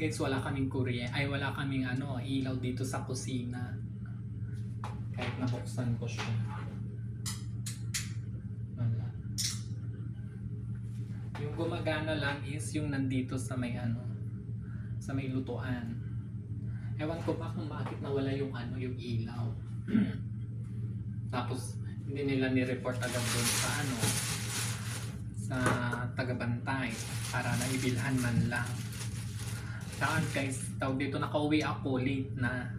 guys, wala kaming wala kaming ilaw dito sa kusina. Kahit nabuksan ko siya. Wala. Yung gumagana lang is yung nandito sa may sa may lutuan. Ewan ko ba kung bakit nawala yung yung ilaw. Tapos hindi nila ni-report agad doon sa sa tagabantay para naibilhan man lang. Saan guys, tawag dito, nakauwi ako late na.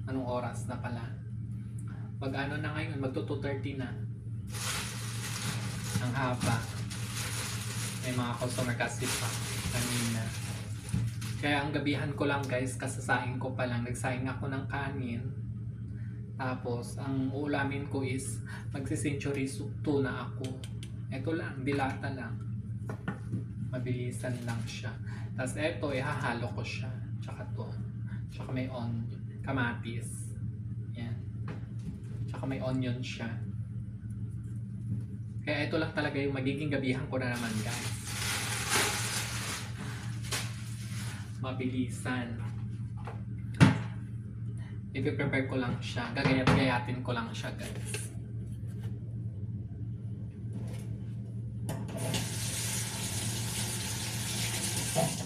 Anong oras na pala? Mag na ngayon, magto 2:30 na. Ang haba. May mga customer kasi pa kanina. Kaya ang gabihan ko lang guys, kasasain ko pa lang. Nagsaing ako ng kanin. Tapos, ang ulamin ko is magsi-century tuna ako. Ito lang, dilata lang. Mabilisan lang siya. Tapos ito, ihahalo ko siya. Tsaka to. Tsaka may kamatis. Yan. Tsaka may onion siya. Kaya ito lang talaga yung magiging gabihan ko na naman guys. Mabilisan. I-prepare ko lang siya. Gagayat-gayatin ko lang siya guys.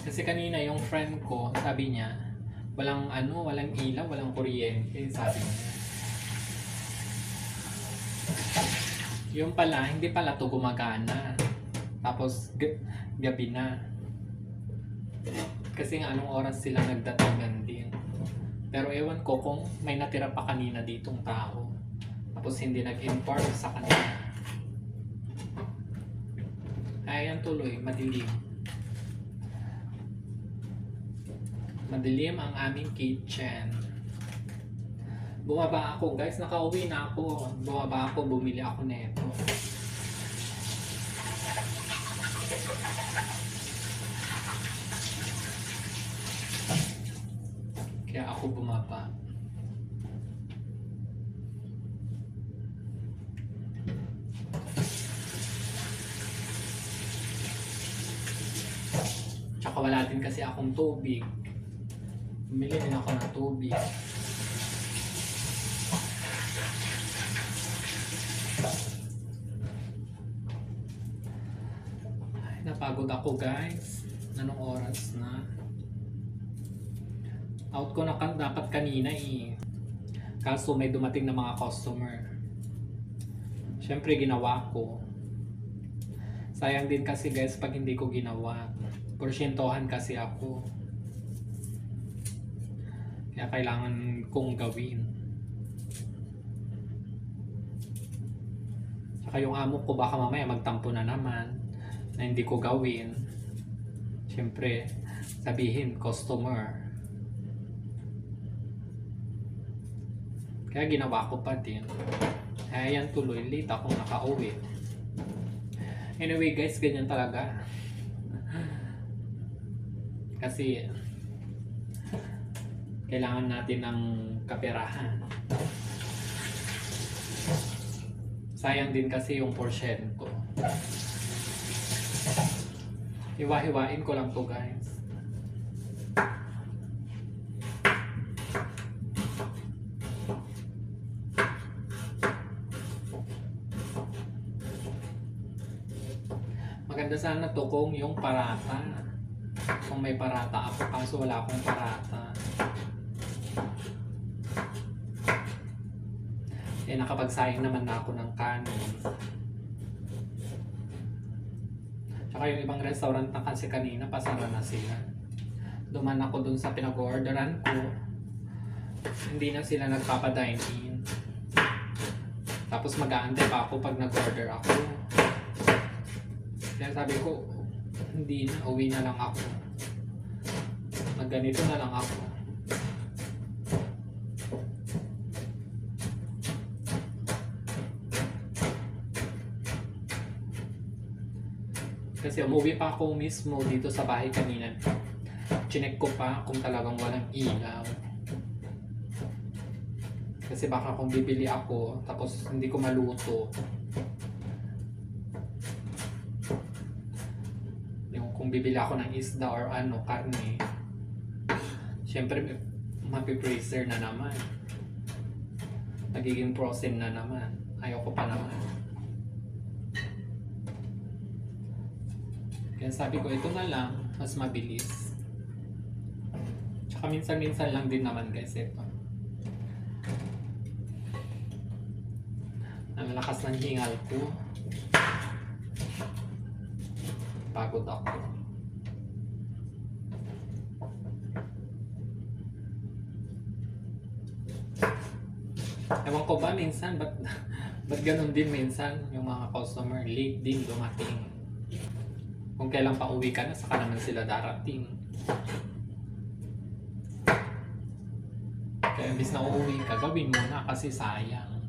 Kasi kanina yung friend ko, sabi niya, walang ilaw, walang kuryente, sabi niya. Yung pala, hindi pala to gumagana. Tapos gabi na. Kasi nga anong oras sila nagdatingan din. Pero ewan ko kung may natira pa kanina ditong tao. Tapos hindi nag-inform sa kanila. Ayan tuloy, madilim. Madilim ang aming kitchen. Bumaba ako guys, nakauwi na ako. Bumaba ako, bumili ako neto. Kaya ako bumaba. Tsaka wala din kasi akong tubig. Bumili din ako ng tubig. Ay, napagod ako guys. Anong oras na? Out ko na dapat kanina eh. Kaso may dumating na mga customer. Siyempre ginawa ko. Sayang din kasi guys pag hindi ko ginawa. Porsyentohan kasi ako. Kaya kailangan kong gawin. Saka yung amo ko baka mamaya magtampo na naman na hindi ko gawin. Siyempre, sabihin, customer. Kaya ginawa ko pa din. Kaya yan tuloy, late akong nakauwi. Anyway guys, ganyan talaga. Kasi kailangan natin ng kaperahan. Sayang din kasi yung porsyento. Hiwa-hiwain ko lang to guys. Maganda sana to kung yung parata. Kung may parata ako, kaso wala akong parata. Nakapagsayang naman na ako ng kanin. Tsaka yung ibang restaurant na kasi kanina, pasara na sila. Duman ako dun sa pinag-orderan ko. Hindi na sila nagpapadine in. Tapos mag-aantay pa ako pag nag-order ako. Kaya sabi ko, hindi na, uwi na lang ako. Magganito na lang ako. Kasi umuwi pa ako mismo dito sa bahay kanina. Chinek ko pa kung talagang walang ilaw. Kasi baka kung bibili ako, tapos hindi ko maluto. Yung kung bibili ako ng isda or karne, Siyempre, mapipraser na naman. Nagiging frozen na naman. Ayaw ko pa naman. Kaya sabi ko, ito na lang. Mas mabilis. Tsaka minsan-minsan lang din naman guys ito. Ang lakas ng hingal ko. Pagod ako. Ewan ko ba minsan, ba't ganun din minsan yung mga customer, late din dumating. Kung kailan pa uwi ka na, saka naman sila darating. Kaya imbis na uuwi ka, gawin mo na kasi sayang.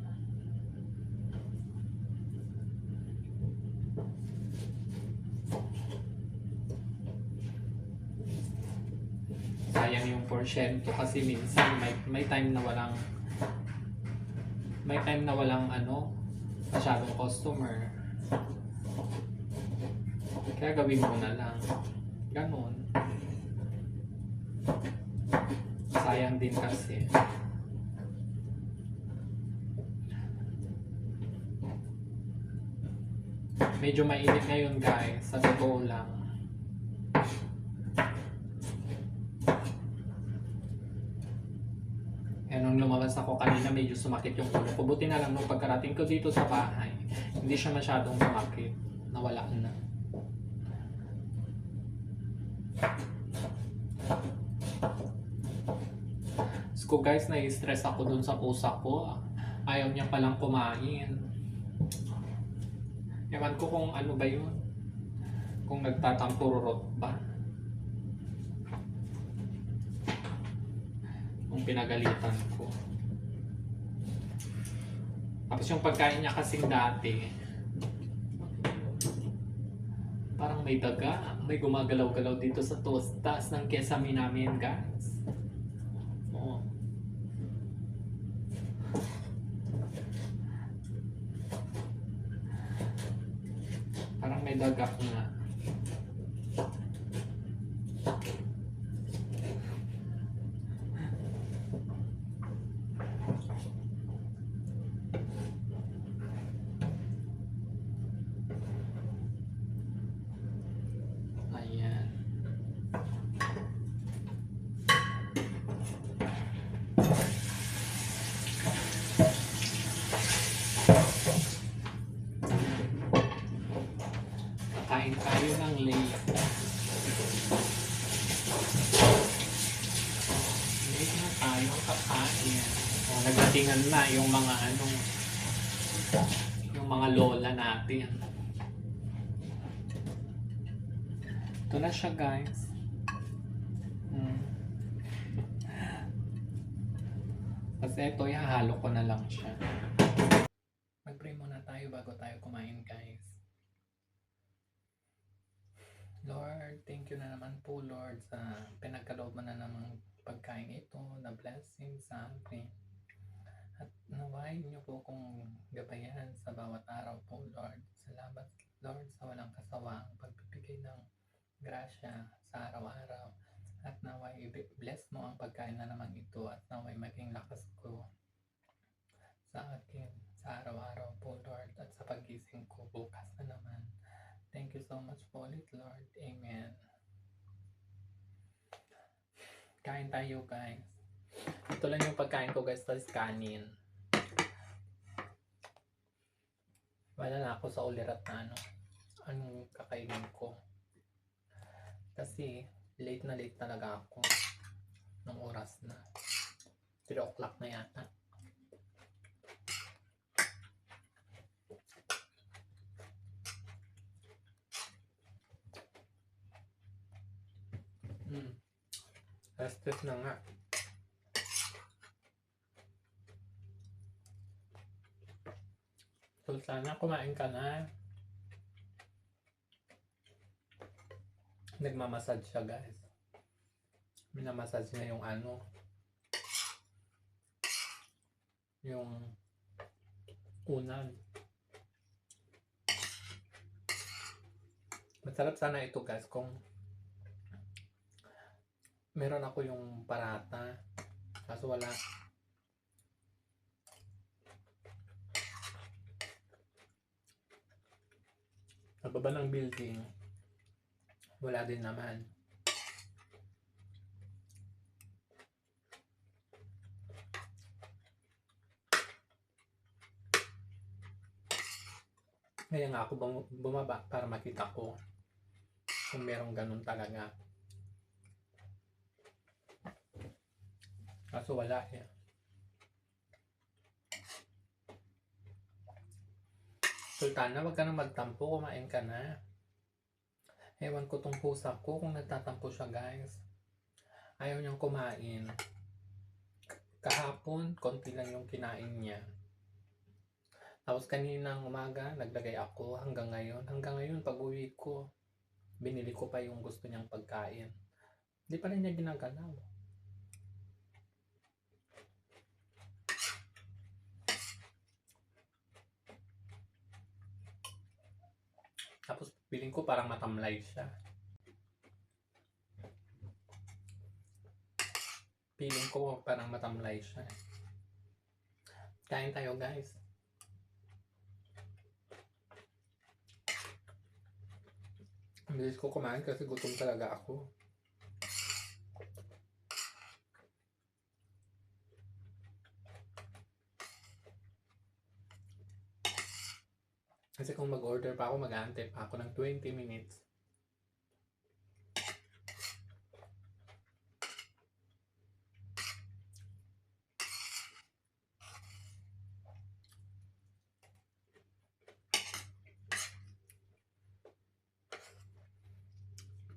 Sayang yung porsyento kasi minsan may time na walang masyadong customer. Kaya gawin mo na lang. Ganon. Sayang din kasi. Medyo mainit ngayon guys, sa totoo lang. Nung lumabas ako kanina, medyo sumakit yung ulo ko. Buti na lang nung pagkarating ko dito sa bahay, hindi siya masyadong sumakit. Nawala na. So guys, nai-stress ako dun sa pusa ko. Ayaw niya palang kumain. Ewan ko kung ano ba yun. Kung nagtatampururot ba. Kung pinagalitan ko. Tapos yung pagkain niya kasing dati, parang may daga, may gumagalaw-galaw dito sa taas ng kesame namin guys. Oo. Parang may daga nga. Ayan. Kain tayo ng late. Late na tayo kakain. O, nagdatingan na yung mga yung mga lola natin. Ito na siya guys. Kasi ito, ihahalo ko na lang siya. Mag-pray muna tayo bago tayo kumain guys. Lord, thank you na naman po Lord sa pinagkaloob mo na namang pagkain ito, na blessing sa akin. At nawain niyo po kung gabayan sa bawat araw po Lord. Salamat Lord sa walang kasawaang pagbibigay ng grasya sa araw-araw. At naway bless mo ang pagkain na naman ito at naway maging lakas ko sa akin sa araw-araw po Lord at sa pagising ko bukas na naman. Thank you so much po ulit Lord. Amen. Kain tayo guys. Ito lang yung pagkain ko guys, tas kanin. Wala na ako sa ulirat na anong kakainin ko. Kasi late talaga ako. Ng oras na. 3 o'clock na yata. Restless na nga. So sana kumain ka na. Nagmamassage siya guys. Minamassage niya yung yung unan. Masarap sana ito guys kung Meron ako yung parata. Kaso wala. Sa baba ng building, wala din naman. Kaya nga ako bumaba para makita ko kung merong ganun talaga. Kaso wala eh. Sultana, wag ka na magtampo, kumain ka na. Ewan ko tong pusa ko kung nagtatampo siya, guys. Ayaw niyang kumain. Kahapon, konti lang yung kinain niya. Tapos kaninang umaga, naglagay ako hanggang ngayon. Hanggang ngayon, pag uwi ko, binili ko pa yung gusto niyang pagkain. Hindi pa rin niya ginagalaw. Tapos feeling ko parang matamlay siya. Feeling ko parang matamlay siya. Kain tayo, guys. Ang bilis ko kumain kasi gutom talaga ako. Kasi kung mag-order pa ako, mag-aantay pa ako ng 20 minutes.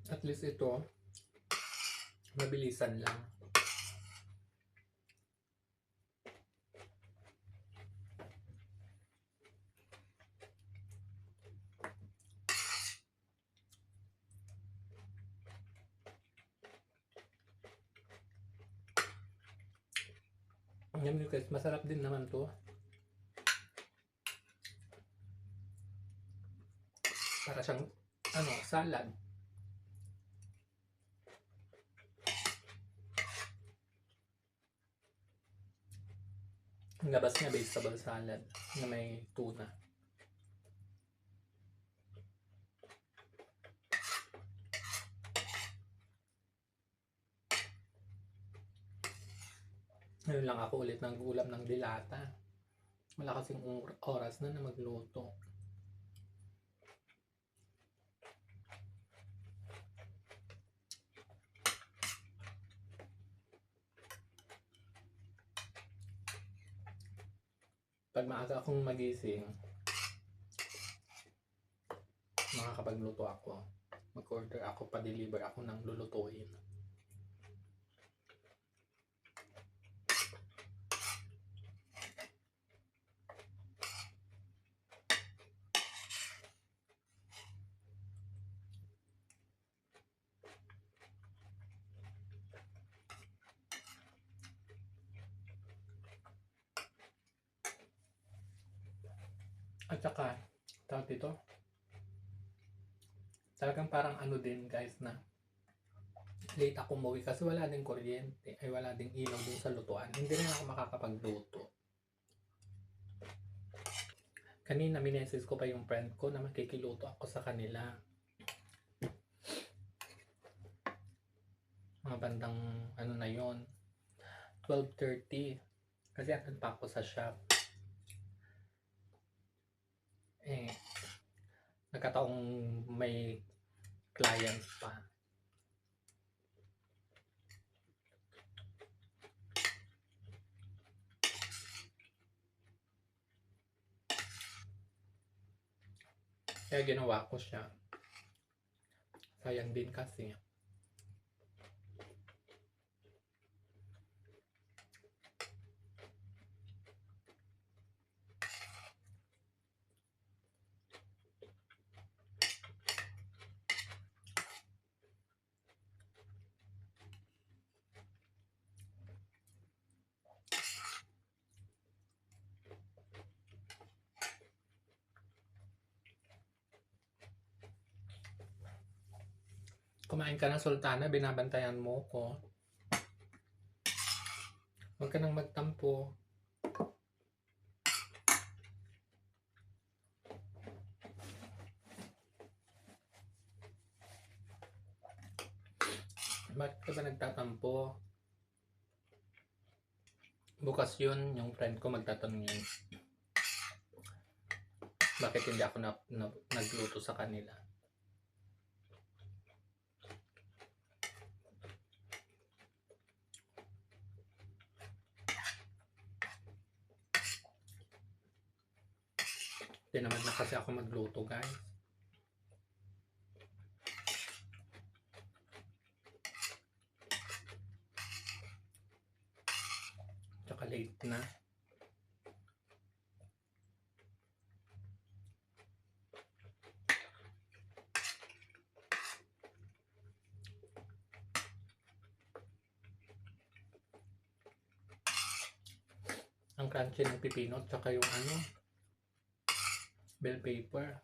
At least ito, mabilisan lang. Yan nyo guys, masarap din naman to. Para siyang, salad. Ang labas niya, vegetable salad na may tuna. Ngayon lang ako ulit nag-ulam ng dilata. Wala kasing oras na magluto. Pag maaga akong magising, makakapagluto ako. Mag-order ako, pa-deliver ako ng lulutuin. At saka, tawag dito, talagang parang din guys na late ako umuwi kasi wala ding kuryente, ay wala ding ilaw dun sa lutuan. Hindi rin ako makakapagluto. Kanina minesis ko pa yung friend ko na makikiluto ako sa kanila. Mga bandang na yon, 12:30. Kasi andun pa ako sa shop. Nagkataong may clients pa. Kaya ginawa ko siya. Sayang din kasi. Kumain ka na, Sultana. Binabantayan mo ko. Huwag ka nang magtampo. Bakit ka ba nagtatampo? Bukas yun, yung friend ko magtatanong yun. Bakit hindi ako nagluto sa kanila? Hindi naman na kasi ako magluto, guys. Tsaka late na. Ang crunchy ng pipino, tsaka yung bell pepper.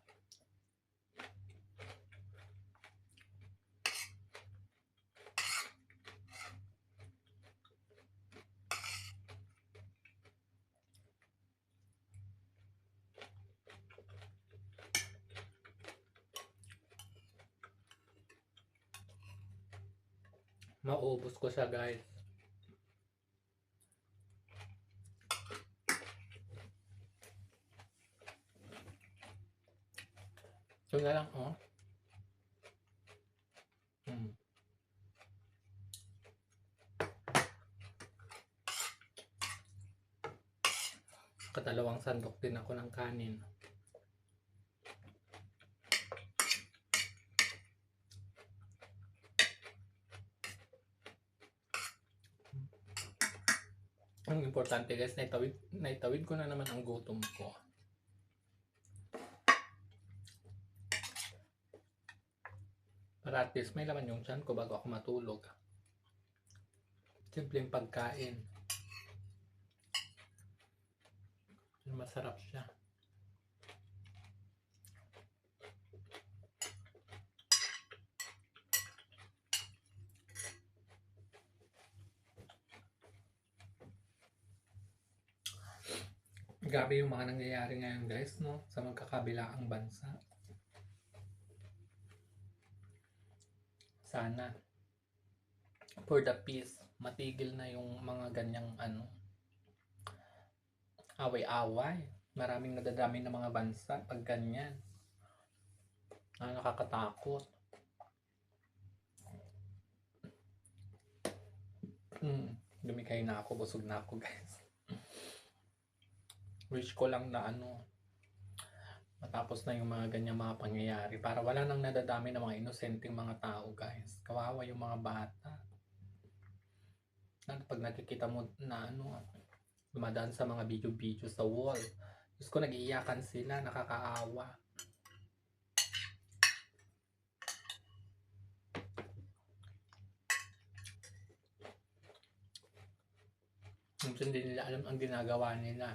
Maubos ko siya, guys. Ito na lang, oh. Katalawang sandok din ako ng kanin. Ang importante, guys, naitawid ko na naman ang gutom ko. Para at least may laman yung tiyan ko bago ako matulog. Simpleng pagkain. Masarap siya. Grabe yung mga nangyayari ngayon, guys, no? Sa magkakabilaang bansa. Sana for the peace, matigil na yung mga ganyang away-away. Maraming nadadami ng mga bansa pag ganyan. Nakakatakot. Lumikay na ako, busog na ako, guys. Wish ko lang na matapos na yung mga ganyang mga pangyayari para wala nang nadadami ng mga inosenteng mga tao, guys. Kawawa yung mga bata. Pag nakikita mo na dumadaan sa mga video sa wall, Diyos ko, nag-iiyakan sila, nakakaawa. Hindi nila alam ang ginagawa nila.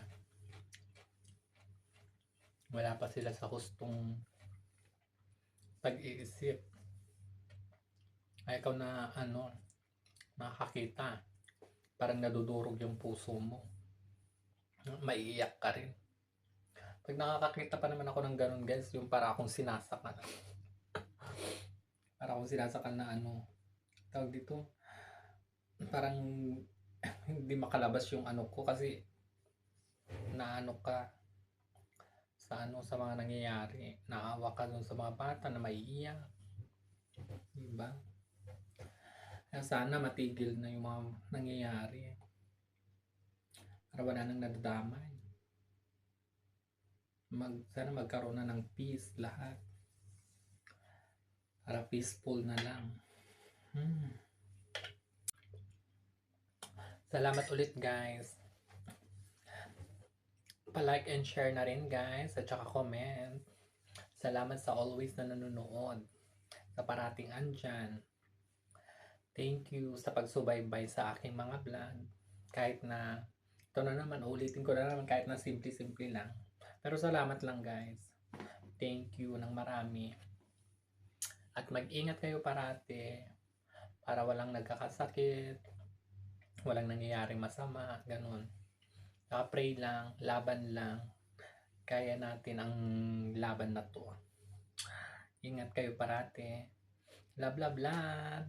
Wala pa sila sa hustong pag-iisip. Ay ikaw na makakita, parang nadudurog yung puso mo. Maiiyak ka rin. Pag nakakakita pa naman ako ng ganun, guys, yung para akong sinasakal. Para akong sinasakal na tawag dito, parang hindi makalabas yung ko kasi ka sa mga nangyayari. Naawa ka dun sa mga bata na maiiyak. Diba? Kaya sana matigil na yung mga nangyayari. Para wala nang nadadamay. Sana magkaroon na ng peace lahat. Para peaceful na lang. Salamat ulit, guys. Pa-like and share na rin, guys. At saka comment. Salamat sa always na nanonood. Sa parating andyan. Thank you sa pagsubaybay sa aking mga vlog. Kahit na, ito na naman, ulitin ko na naman kahit na simple-simple lang. Pero salamat lang, guys. Thank you ng marami. At mag-ingat kayo parati para walang nagkakasakit, walang nangyayaring masama, ganun. Pray lang, laban lang. Kaya natin ang laban na to. Ingat kayo parati. Love, love, love.